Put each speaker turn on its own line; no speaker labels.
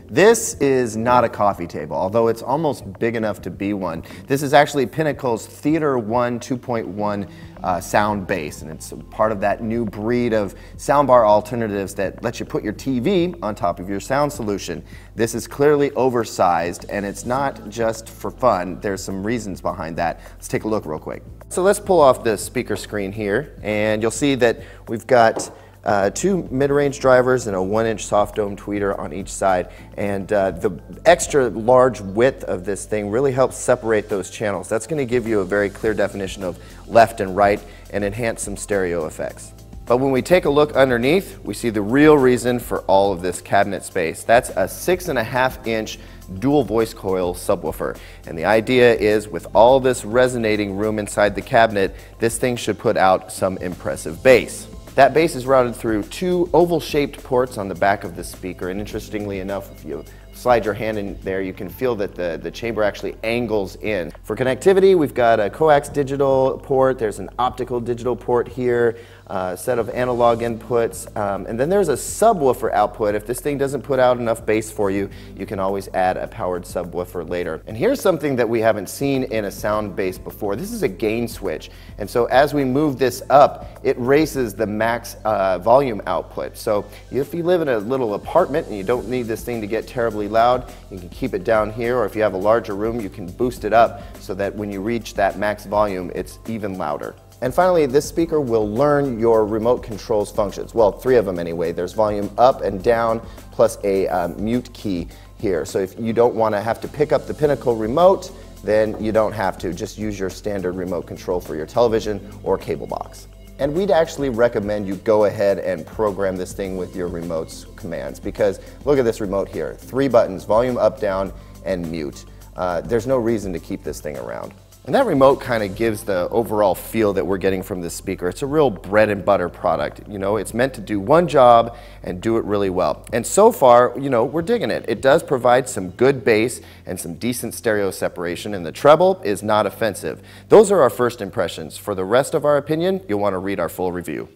This is not a coffee table, although it's almost big enough to be one. This is actually Pinnacle's Theater One 2.1 sound base, and it's part of that new breed of soundbar alternatives that lets you put your TV on top of your sound solution. This is clearly oversized, and it's not just for fun. There's some reasons behind that. Let's take a look real quick. So let's pull off the speaker screen here, and you'll see that we've got two mid-range drivers and a 1-inch soft dome tweeter on each side, and the extra large width of this thing really helps separate those channels. That's going to give you a very clear definition of left and right and enhance some stereo effects. But when we take a look underneath, we see the real reason for all of this cabinet space. That's a 6.5-inch dual voice coil subwoofer, and the idea is with all this resonating room inside the cabinet, this thing should put out some impressive bass. That bass is routed through two oval-shaped ports on the back of the speaker, and interestingly enough, if you slide your hand in there, you can feel that the chamber actually angles in. For connectivity, we've got a coax digital port, there's an optical digital port here, a set of analog inputs, and then there's a subwoofer output. If this thing doesn't put out enough bass for you, you can always add a powered subwoofer later. And here's something that we haven't seen in a sound base before. This is a gain switch, and so as we move this up, it raises the max volume output. So if you live in a little apartment and you don't need this thing to get terribly loud, you can keep it down here, or if you have a larger room, you can boost it up so that when you reach that max volume, it's even louder. And finally, this speaker will learn your remote controls functions. Well, 3 of them anyway. There's volume up and down, plus a mute key here. So if you don't want to have to pick up the Pinnacle remote, then you don't have to. Just use your standard remote control for your television or cable box. And we'd actually recommend you go ahead and program this thing with your remote's commands, because look at this remote here. 3 buttons, volume up, down, and mute. There's no reason to keep this thing around. And that remote kind of gives the overall feel that we're getting from this speaker. It's a real bread and butter product. You know, it's meant to do one job and do it really well. And so far, you know, we're digging it. It does provide some good bass and some decent stereo separation, and the treble is not offensive. Those are our first impressions. For the rest of our opinion, you'll want to read our full review.